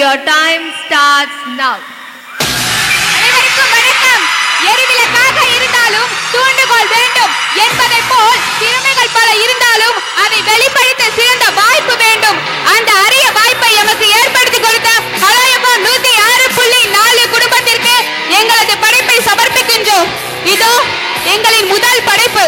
Your time starts now. அனைவருக்கும் வணக்கம். எரிவிளக்காக இருந்தாலும் தூண்டுகோல் வேண்டும் என்பதை போல் திறமைகள் பல இருந்தாலும் அதை வெளிப்படுத்த சிறந்த வாய்ப்பு வேண்டும். அந்த அரிய வாய்ப்பை எமக்கு ஏற்படுத்தி கொடுத்த அலையப்போ 106.4 குடும்பத்திற்கு எங்களது படைப்பை சமர்ப்பிக்கின்றோம். இதோ எங்களின் முதல் படைப்பு.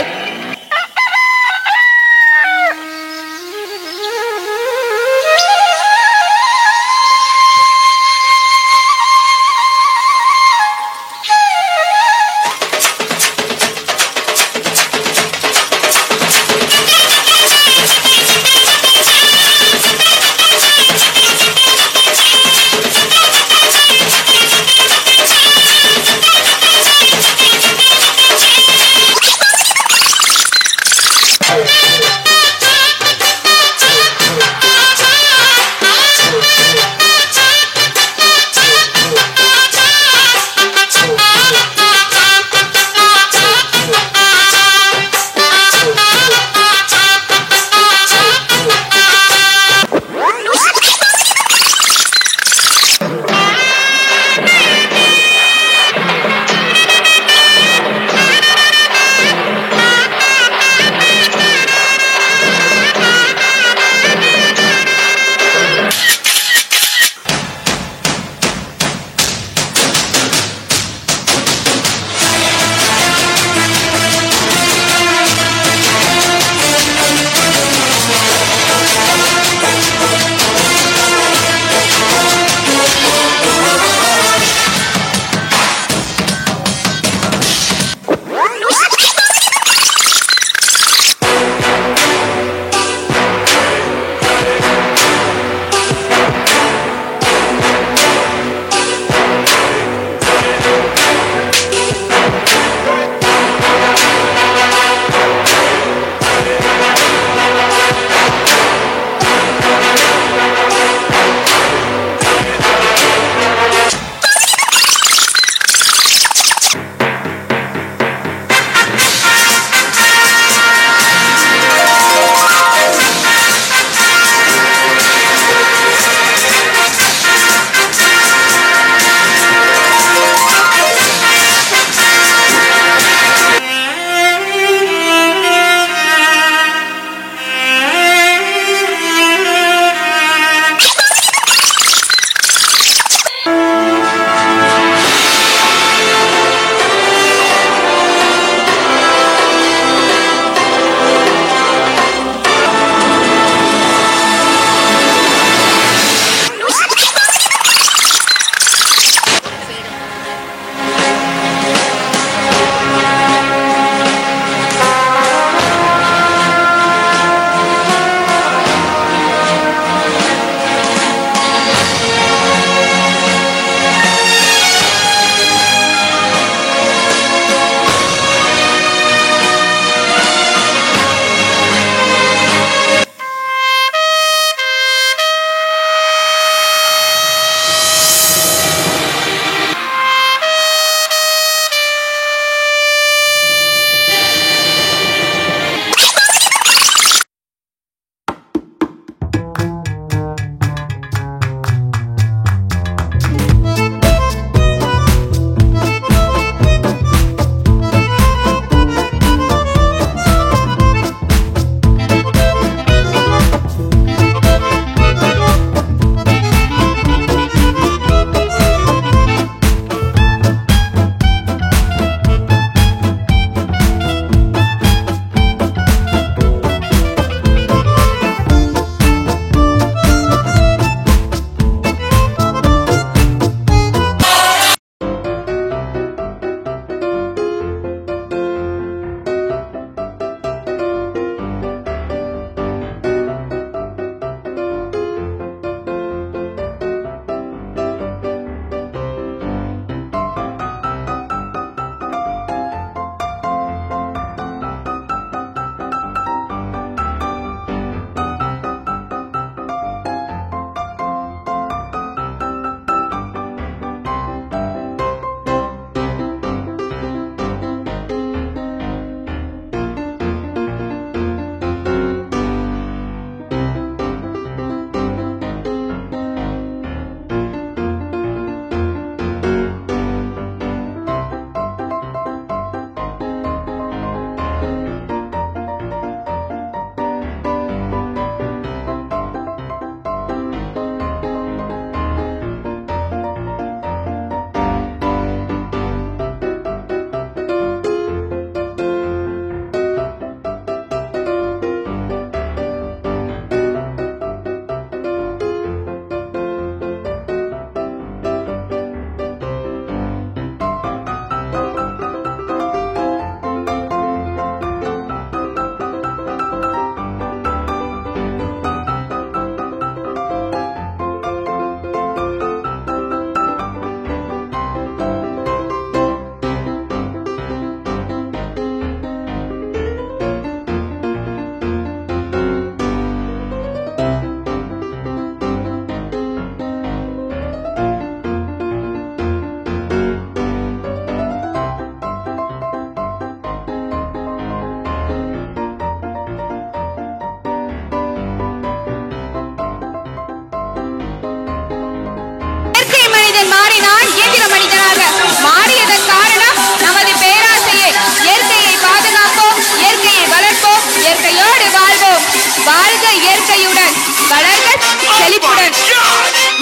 இயற்கையுடன் வளர்க செழிப்புடன்.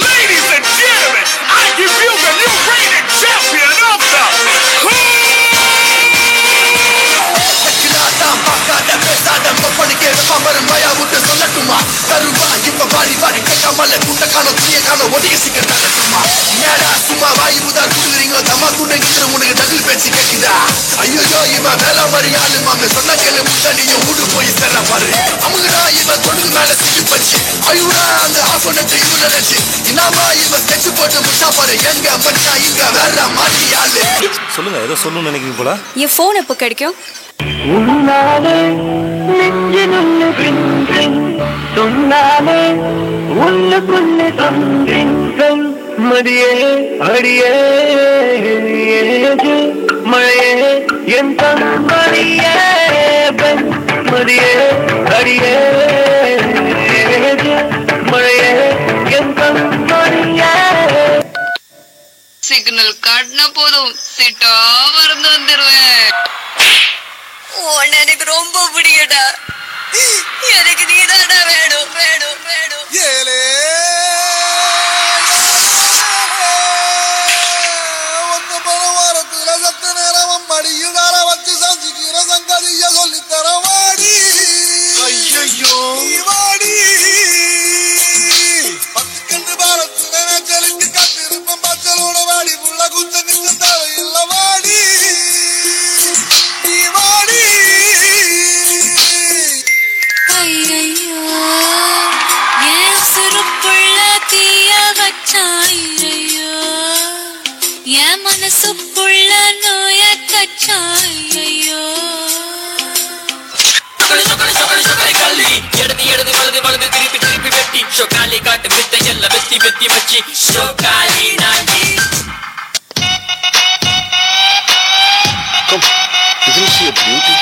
Ladies and gentlemen, I give you the new reigning champion of the சொல்லட்டுமா தருவா இப்ப வாரி வாரி கேட்காமல குட்ட காணோம் துணிய காணோம் ஒடிய சிக்கல் ஏடா சும்மா வாயு முதல் குடுக்குறீங்க தம்மா துணைங்கிற உனக்கு டபுள் பேச்சு கேட்குதா ஐயோ இவன் வேலை மாதிரி ஆளு மாமே சொன்ன கேளு முட்டாடியும் ஊடு போய் சேர பாரு அமுகடா இவன் தொடுக்கு மேல சிக்கி பச்சு ஐயோடா அந்த ஆசோனத்தை இவன் நினைச்சு இன்னாமா இவன் ஸ்கெட்ச் போட்டு முட்டா பாரு எங்க மச்சா இங்க வேற மாதிரி ஆளு. சொல்லுங்க ஏதோ சொல்லணும்னு நினைக்கிறீங்க போல. என் போன் எப்போ கிடைக்கும்? உன்னாலே நெஞ்சினுள்ள கின்றேன் சொன்னாலே உள்ளுக்குள்ளே தந்தேன் மதியே அடியே மழையே என் தன்மணியே மதியே அடியே மழையே என் தன்மணியே. சிக்னல் காட்டின போதும் சிட்டா மறந்து வந்துருவேன். உன்னை எனக்கு ரொம்ப பிடிக்கடா. எனக்கு நீதாடா வேணும் வேணும் வேணும். ஏலே ஒன்னு பரவாரத்துல சத்த நேரம் மடியுடார வச்சு சந்திக்கிற சங்கதிய சொல்லித்தர வாடி ஐயோ வாடி பத்து கண்டு பாரத்துல நெஞ்சலுக்கு கத்திருப்பம் பச்சலோட வாடி புள்ள குத்தங்கிட்ட தேவையில்ல வாடி வாடி. ஐயையோ ஏன் சுருப்புள்ள தீய வச்சாயையோ என் மனசுக்குள்ள நோய கச்சாயையோ. இடது வலது வலது திருப்பி திருப்பி வெட்டி ஷோகாலி காட்டு வித்தை எல்லாம் வெத்தி வெத்தி வச்சு ஷோகாலி நாங்கி. Isn't she a beauty?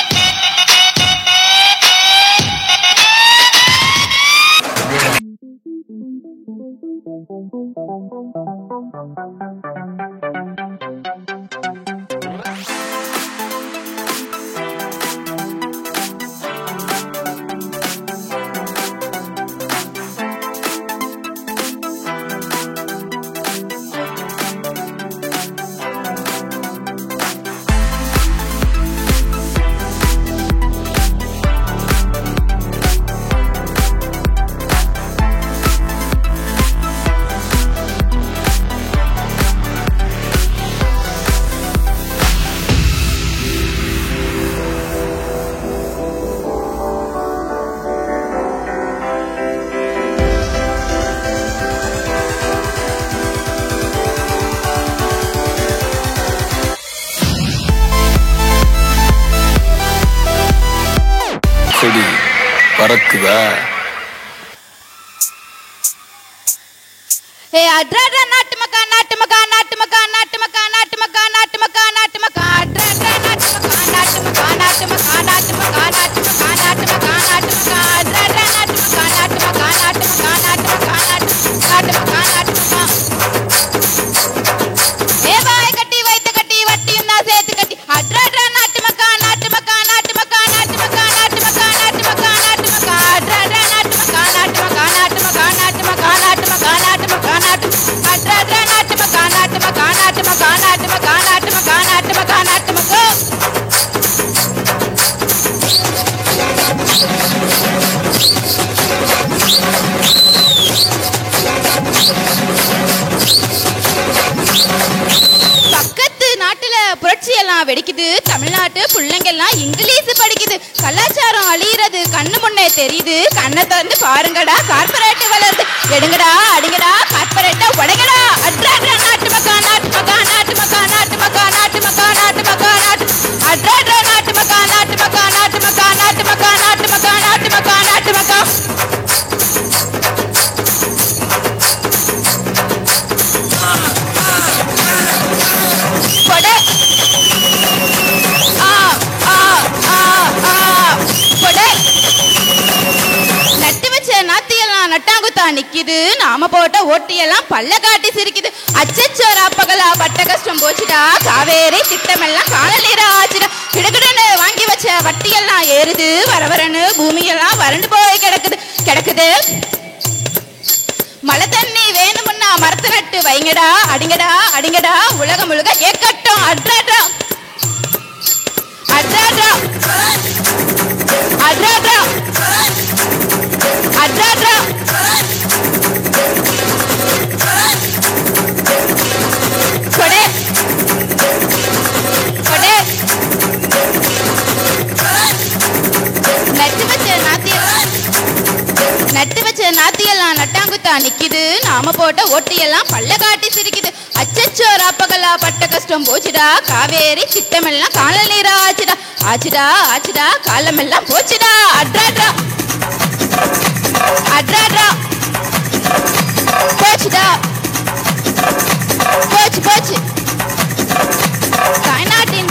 கொடி பறக்குதா? ஏ அட்ரா நாட்டு மக்கா நாட்டு மக்கா நாட்டு மக்கா நாட்டு மக்கா நாட்டு மக்கா நாட்டு மக்கா நாட்டு மக்கா அட்ரா நாட்டு மக்கா நாட்டு மக்கா நாட்டு மக்கா நாட்டு மக்கா நாட்டு மக்கா நாட்டு மக்கா நாட்டு மக்கா அட்ரா நாட்டு மக்கா நாட்டு மக்கா நாட்டு மக்கா நாட்டு மக்கா நாட்டு மக்கா நாட்டு மக்கா. ஏ வாய் கட்டி வைத்து கட்டி வட்டியும் நான் சேர்த்து கட்டி அட்ரா நாட்டு மக்கா நாட்டு மக்கா நாட்டு மக்கா நாட்டு மக்கா நாட்டு மக்கா நாட்டு மக்கா நாட்டு மக்கா அட்ரா நாட்டு மக்கா நாட்டு மக்கா நாட்டு மக்கா நாட்டு மக்கா நாட்டு மக்கா நாட்டு மக்கா நாட்டு அட்ரா நாட்டு மக்கா நாட்டு மக்கா நாட்டு மக்கா நாட்டு மக்கா நாட்டு மக்கா நாட்டு மக்கா நாட்டு மக்கா. பக்கத்து நாட்டுல புரட்சி எல்லாம் வெடிக்குது, தமிழ்நாட்டு பிள்ளைங்கெல்லாம் இங்கிலீஷ் படிக்குது, கலாச்சாரம் அழியிறது கண்ணு முன்னே தெரியுது, கண்ணை திறந்து பாருங்கடா கார்பரேட் வளருது, எடுங்கடா அடிங்கடா கார்பரேட்டா உடைங்கடா. அட்ரா நாட்டு மக்கா நாட்டு மக்கா நாட்டு மக்கா நாட்டு மக்கா நாட்டு மக்கா நாட்டு மக்கா நாட்டு அட்ரா நாட்டு மக்கா நாட்டு மக்கா நாட்டு மக்கா நாட்டு மக்கா நாட்டு மக்கா நாட்டு மக்கா நாட்டு மக்கா. கொடை கொடை நட்டு வச்ச நாத்தியெல்லாம் நட்டாங்குத்தா நிக்குது, நாம போட்ட ஓட்டியெல்லாம் பல்ல காட்டி சிரிக்குது, அச்சச்சோ ராப்பகலா பட்ட கஷ்டம் போச்சுடா, காவேரி திட்டமெல்லாம் காணலீரா ஆச்சுடா, கிடுகிடுன்னு வாங்கி வாங்கி வச்ச வட்டியெல்லாம் ஏறுது வரவரன்னு பூமியெல்லாம் வறண்டு போய் கிடக்குது மழை தண்ணி வேணுமுன்னா மரத்து நட்டு வைங்கடா அடிங்கடா உலகம் முழுக்க கேட்கட்டும் அட்ராட்ரா அட்ராட்ரா அட்ராட்ரா அட்ராட்ரா கொடே கொடே நட்டு வச்ச நாத்தியெல்லாம் நட்டாங்குத்தா நிக்குது நாம போட்ட ஓட்டியெல்லாம் பல்ல காட்டி சிரிக்குது அச்சச்சோ ராப்பகலா பட்ட கஷ்டம் போச்சுடா காவேரி சித்தமெல்லாம் காணல் நீரா ஆச்சுடா காலமெல்லாம் போச்சுடா அட்ராட்ரா அட்ராட்ரா போச்சுடா போச்சு தாய்நாட்டின்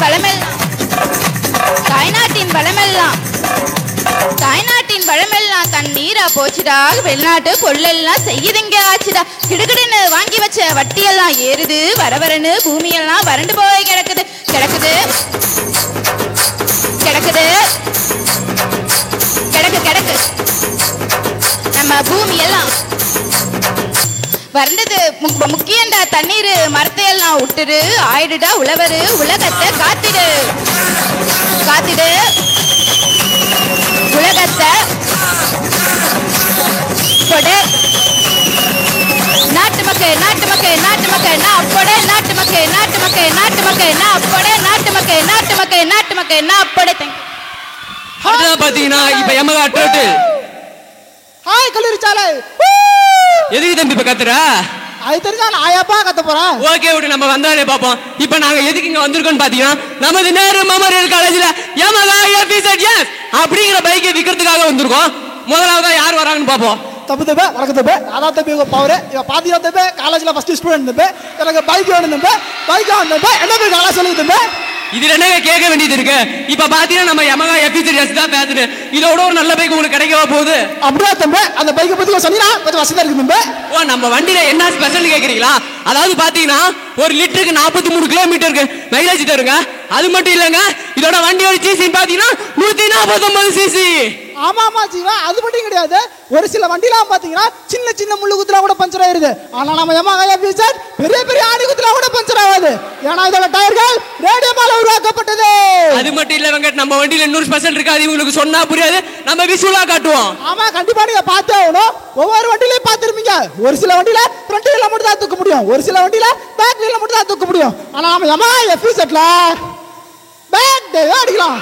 பழமெல்லாம் தண்ணீரா போச்சுடா வெளிநாட்டு கொள்ளெல்லாம் செய்யுதுங்க ஆச்சுடா கிடுகிடுன்னு வாங்கி வச்ச வட்டியெல்லாம் ஏறுது வரவரன்னு பூமியெல்லாம் வறண்டு போய் கிடக்குது நம்ம பூமியெல்லாம் வறண்டது முக்கியண்டா தண்ணீர் மரத்தையெல்லாம் விட்டுரு ஆயிடுடா உழவரு உலகத்தை காத்திடு உலகத்தை கொடை நாட்டு மக்கள் நான் அப்பொடே நாட்டு மக்கள் நான் அப்பொடே அடுத்ததான் பாத்தீங்கன்னா இப்ப யமகா டோட்டல் ஹாய் கல்லூரி சாலை எதுக்கு தம்பி இப்ப கத்துற அது தெரிஞ்சா நான் ஆயாப்பா கத்த போறேன். ஓகே விட்டு நம்ம வந்தாலே பாப்போம். இப்ப நாங்க எதுக்கு இங்க வந்திருக்கோம்னு பாத்தீங்கன்னா நமது நேரு மெமோரியல் காலேஜ்ல யமகா FZ அப்படிங்கிற பைக்கை விக்கிறதுக்காக வந்திருக்கோம். முதலாவதா யார் வராங்கன்னு பாப்போம். தப்பு தப்பு வணக்கம் தப்பு அதான் தம்பி உங்க பவர் இவ பாத்தீங்கன்னா தப்பு காலேஜ்ல ஃபர்ஸ்ட் ஸ்டூடெண்ட் தப்பு எனக்கு பைக் வேணும் தப்பு பைக் வேணும் தப்பு என்ன போய் காலேஜ் சொல்லுங்க தப்பு இதுல என்னங்க கேட்க வேண்டியது இருக்கு. இப்ப பாத்தீங்கன்னா நம்ம யமகா FZ தான் பேசுறேன். இதோட ஒரு நல்ல பைக் உங்களுக்கு கிடைக்கவா போகுது. அப்படியே தம்பி அந்த பைக்கை பத்தி சொன்னீங்கன்னா கொஞ்சம் வசதியா இருக்கு தம்பி. ஓ நம்ம வண்டியில என்ன ஸ்பெஷல் கேக்குறீங்களா? அதாவது பாத்தீங்கன்னா ஒரு லிட்டருக்கு 43 கிலோமீட்டருக்கு மைலேஜ் தருங்க. அது மட்டும் இல்லங்க இதோட வண்டியோட சிசி பாத்தீங்கன்னா 149 சிசி. ஆமா ஆமா ஜீவா அது மட்டும் கிடையாது. ஒரு சில வண்டிலாம் பாத்தீங்கன்னா சின்ன சின்ன முள்ளு குத்துலா கூட பஞ்சர் ஆயிருது. ஆனா நம்ம யமகா FZ பெரிய பெரிய ஆணி குத்துலா கூட பஞ்சர் ஆகாது. ஏன்னா இதோட டயர்கள் ரேடியமால உருவாக்கப்பட்டது. அது மட்டும் இல்ல வெங்கட் நம்ம வண்டியில இன்னொரு ஸ்பெஷல் இருக்கு. அது உங்களுக்கு சொன்னா புரியாது. நம்ம விசுவலா காட்டுவோம். ஆமா கண்டிப்பா நீங்க பார்த்தே ஆகணும். ஒவ்வொரு வண்டியிலயும் பார்த்திருப்பீங்க. ஒரு சில வண்டியில ஃப்ரண்ட் வீல்ல மட்டும் தான் தூக்க முடியும். ஒரு சில வண்டியில பேக் வீல்ல மட்டும் தான் தூக்க முடியும். ஆனா நம்ம யமகா FZல பேக் டே அடிக்கலாம்.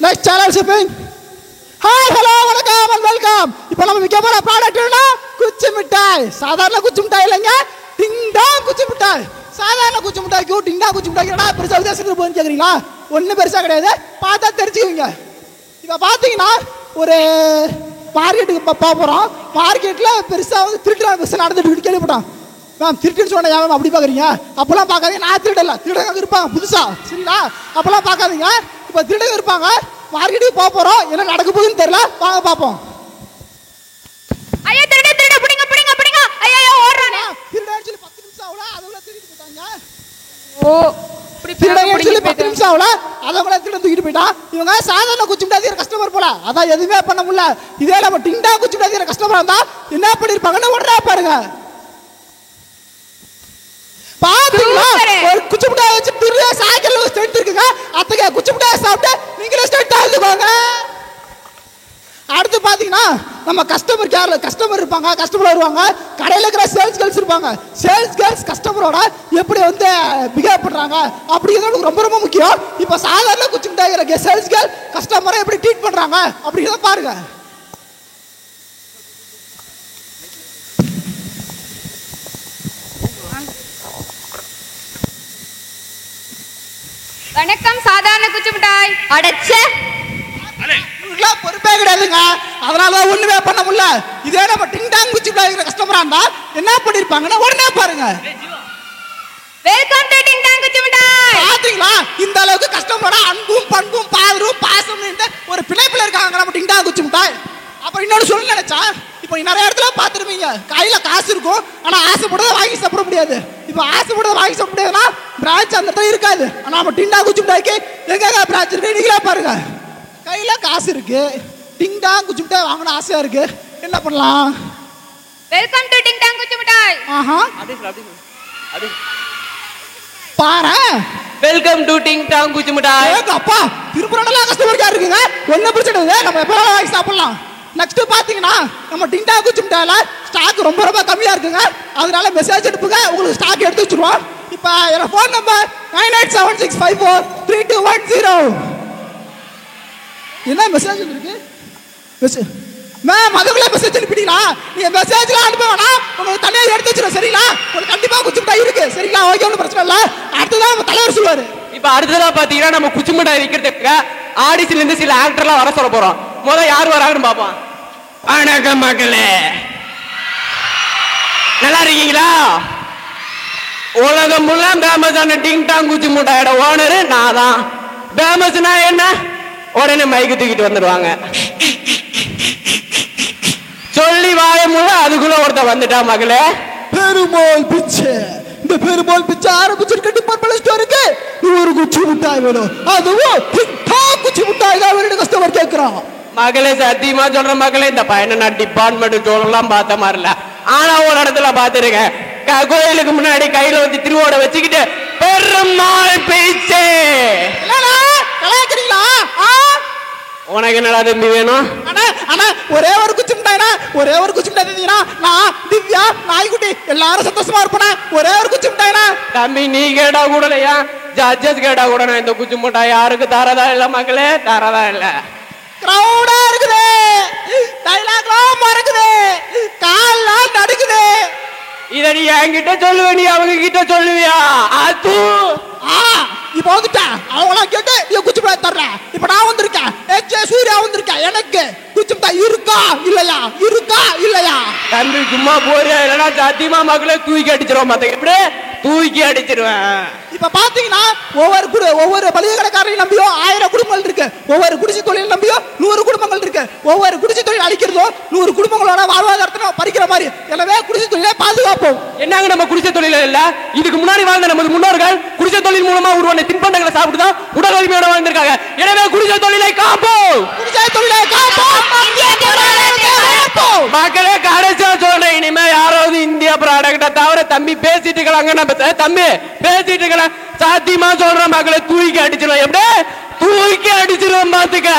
Next channel shipping. Hi hello வணக்கம் அண்ட் வெல்கம். இப்போ நம்ம விற்க போற ப்ராடக்ட் என்ன? குச்சி மிட்டாய். சாதாரண குச்சி மிட்டாய் இல்லைங்க, டிங் டாங் குச்சி மிட்டாய். சாதாரண குச்சி மிட்டாய்க்கு டிங் டாங் குச்சி மிட்டாய்க்கு என்ன பெருசா வித்தியாசம் போகுதுன்னு கேக்குறீங்களா? ஒன்றும் பெருசா கிடையாது. பார்த்தா தெரிஞ்சுக்குவீங்க. இப்போ பார்த்தீங்கன்னா ஒரு மார்க்கெட்டுக்கு போக போகிறோம். மார்க்கெட்டில் பெருசாக வந்து திருட்டு பெருசாக நடந்துட்டு கேள்விப்பட்டோம். மேம் திருட்டுன்னு சொன்ன ஏன் அப்படி பார்க்குறீங்க? அப்போல்லாம் பார்க்காதீங்க. நான் திருடல, திருடங்க இருப்பாங்க புதுசா சரிங்களா? அப்போல்லாம் பார்க்காதீங்க. இப்போ திருடங்க இருப்பாங்க. மார்க்கெட்டுக்கு போக போகிறோம். என்ன நடக்க போகுதுன்னு தெரியல. வாங்க பார்ப்போம். ஐயா திருட திருட புடிங்க புடிங்க புடிங்க. ஐயா ஓடுறானே. திருடன்னு சொல்லி 10 நிமிஷம் ஆகல அதவங்கள திருடிட்டு போயிட்டாங்க. ஓ திருடன்னு சொல்லி 10 நிமிஷம் ஆகல அதவங்கள திருட தூக்கிட்டு போயிட்டான். இவங்க சாதாரண குச்சி மிட்டாய் கஸ்டமர் போல அதான் எதுவுமே பண்ண முடியல. இதே நம்ம டிண்டா குச்சி மிட்டாய் கஸ்டமர் இருந்தா என்ன பண்ணிருப்பாங்கன்னு உடனே பாருங்க. பாத்தீங்களா ஒரு குச்சி மிட்டாய் வச்சு திருட சைக்கிள்ல ஸ்ட்ரென்த் இருக்குங்க. அத்தங்க குச்சி மிட்டாய் சாப்பிட்டு நீங்களே ஸ்ட்ரென்த் ஆகுதுங்க. அடுத்து பாத்தீங்கன்னா நம்ம கஸ்டமர் கேர்ல கஸ்டமர் இருப்பாங்க. கஸ்டமர் வருவாங்க. கடையில் இருக்கிற சேல்ஸ் கேர்ள்ஸ் இருப்பாங்க. சேல்ஸ் கேர்ள்ஸ் கஸ்டமரோட எப்படி வந்து பிஹேவ் பண்றாங்க அப்படிங்கிறது ரொம்ப ரொம்ப முக்கியம். இப்போ சாதாரண குச்சி மிட்டாய் சேல்ஸ் கேர்ள் கஸ்டமரை எப்படி ட்ரீட் பண்றாங்க அப்படிங்கிறத பாருங்க. வணக்கம் சாதாரண குச்சி மிட்டாய். அடச்சே பொறுப்பே கிடையாதுங்க. அதனால ஒண்ணுமே பண்ண முடியல. இதே நம்ம டிங் டாங் குச்சி மிட்டாய் கஸ்டமரா இருந்தா என்ன பண்ணிருப்பாங்கன்னா உடனே பாருங்க. வெல்கம் டு டிங் டாங் குச்சி மிட்டாய். பாத்தீங்களா இந்த அளவுக்கு கஸ்டமரோட அன்பும் பண்பும் பாதரும் பாசம் ஒரு பிணைப்புல இருக்காங்க நம்ம டிங் டாங் குச்சி மிட்டாய். அப்புறம் இன்னொரு சொல்ல நினைச்சா இப்போ நிறைய இடத்துல பார்த்து பார்த்துருப்பீங்க, கையில காசு இருக்கும், ஆனா ஆசைப்படுறத வாங்கி சாப்பிட முடியாது. இப்ப ஆசைப்படுறத வாங்கி சாப்பிட முடியாதுன்னா பிரான்ச் அந்த இடத்துல இருக்காது. ஆனா நம்ம டிண்டா குச்சி மிட்டாய்க்கு எங்க பிரான்ச் இருக்கு நீங்களே பாருங்க. கையில காசு இருக்கு, டிண்டா குச்சி மிட்டாய் வாங்கணும் ஆசையா இருக்கு, என்ன பண்ணலாம்? வெல்கம் டு டிங் டாங் குச்சி மிட்டாய். ஆஹா அப்படியே பாரு, வெல்கம் டு டிங் டாங் குச்சி மிட்டாய். அப்பா திருப்புறலாம் கஸ்டமர் இருக்குங்க, ஒன்னும் பிரச்சனை இல்லை, நம்ம எப்ப வாங்கி சாப்பிடலாம். நெக்ஸ்ட் பாத்தீங்கன்னா நம்ம டிண்டா குச்சி மிட்டாயில ஸ்டாக் ரொம்ப ரொம்ப கம்மியா இருக்குங்க, அதனால மெசேஜ் அனுப்புங்க, உங்களுக்கு ஸ்டாக் எடுத்து வச்சிருவோம். இப்போ என்னோட ஃபோன் நம்பர் 9876543210. என்ன மெசேஜ் இருக்கு? மெசேஜ் மேம் அதுக்குள்ள மெசேஜ் அனுப்பிட்டீங்களா? நீங்க மெசேஜ்லாம் அனுப்ப வேணாம், உங்களுக்கு தனியா எடுத்து வச்சிருக்கேன் சரிங்களா? உங்களுக்கு கண்டிப்பா குச்சி மிட்டாய் இருக்கு சரிங்களா? ஓகே ஒன்றும் பிரச்சனை இல்லை. அடுத்ததான் நம்ம தலைவர் சொல்லுவாரு. இப்ப அடுத்ததா பாத்தீங்கன்னா நம்ம குச்சி மிட்டாய் விற்கிறதுக்கு ஆடிஷன்ல இருந்து சில ஆக்டர்லாம் வர சொல்ல போறோம். முதல்ல யார் வராங்கன்னு பாப்போம். வணக்கம் மக்களே, நல்லா இருக்கீங்களா? உலகம் முள்ள ஃபேமஸான டிங் டாங் குச்சி மிட்டாயோட ஓனர் நான் தான். ஃபேமஸ்னா என்ன? உடனே மைக்கு தூக்கிட்டு வந்துடுவாங்க. சொல்லி வாய முள்ள அதுக்குள்ள ஒருத்த வந்துட்டா மகளே. பெருமாள் பிச்சை, இந்த பெருமாள் பிச்சை ஆரம்பிச்சிருக்க டிபார்ட்மெண்ட் ஸ்டோருக்கு 100 குச்சி மிட்டாய் வேணும், அதுவும் குச்சி மிட்டாய் தான் வேணும் கஸ்டமர் கேட்கிறான். மகளே சத்தியமா சொல்ற மகளே, இந்த பையனை நான் டிபார்ட்மெண்ட் ஸ்டோர்லாம் பார்த்த மாதிரி இல்ல, ஆனா ஒரு இடத்துல பாத்துருக்கேன். கோயிலுக்கு முன்னாடி கையில வந்து திருவோட வச்சுக்கிட்டு பெருமாள் பிச்சை. கலாய்க்கிறீங்களா? உனக்கு என்னடா தம்பி வேணும்? ஆனா ஒரே ஒரு குச்சி மிட்டாய்னா, ஒரே ஒரு குச்சி மிட்டாய் தந்தீங்கன்னா நான் திவ்யா நாய்க்குட்டி எல்லாரும் சந்தோஷமா இருப்பேன். ஒரே ஒரு குச்சி மிட்டாய்னா தம்பி நீ கேட்டா கூட இல்லையா, ஜட்ஜஸ் கேட்டா கூட நான் இந்த குச்சி மிட்டாய் யாருக்கு தரதா இல்ல மகளே, தரதா இல்ல. கிரௌடா இருக்குது, டைலாக்லாம் மறக்குது, கால்லாம் நடுக்குது. இத நீ என்கிட்ட சொல்லுவ, நீ அவங்க கிட்ட சொல்லுவியா? அது இப்ப வந்துட்டேன், அவங்களாம் கேட்டு குச்சி மிட்டாய் தர்றேன். இப்ப நான் வந்திருக்கேன், சூர்யா வந்திருக்கேன், எனக்கு குச்சி மிட்டாய் இருக்கா இல்லையா, இருக்கா இல்லையா? தம்பி சும்மா போறியா, இல்லைன்னா சத்தியமா மக்களை தூக்கி அடிச்சிருவோம். மத்த எப்படி தூக்கி அடிச்சிருவேன். இப்ப பாத்தீங்கன்னா ஒவ்வொரு மளிகை கடைக்காரரையும் நம்பியோ 1000 குடும்பங்கள் இருக்கு, ஒவ்வொரு குடிசை தொழில் நம்பியோ 100 குடும்பங்கள் இருக்கு. ஒவ்வொரு குடிசை தொழில் அழிக்கிறதோ 100 குடும்பங்களோட வாழ்வாதாரத்தை பறிக்கிற மாதிரி. எனவே குடிசை தொழிலை பாதுகாப்போம். என்னங்க நம்ம குடிசை தொழில இல்ல, இதுக்கு முன்னாடி வாழ்ந்த நமது முன்னோர்கள் குடிசை தொழில் மூலமா உருவான தின்பண்டங்களை சாப்பிட்டுதான் உடல் வலிமையோட வாழ்ந்திருக்காங்க. எனவே குடிசை தொழிலை காப்போம், குடிசை தொழிலை காப்போம். மக்களே கடைசியா சொல்றேன், இனிமே யாராவது இந்தியா ப்ராடக்ட தவிர தம்பி பேசிட்டு இருக்காங்க, நம்ம தம்பி பேசிட்டு இருக்கலாம், சாத்தியமா சொல்றேன் மக்களை தூக்கி அடிச்சிருவோம். எப்படி தூக்கி அடிச்சிருவோம் பாத்துக்க.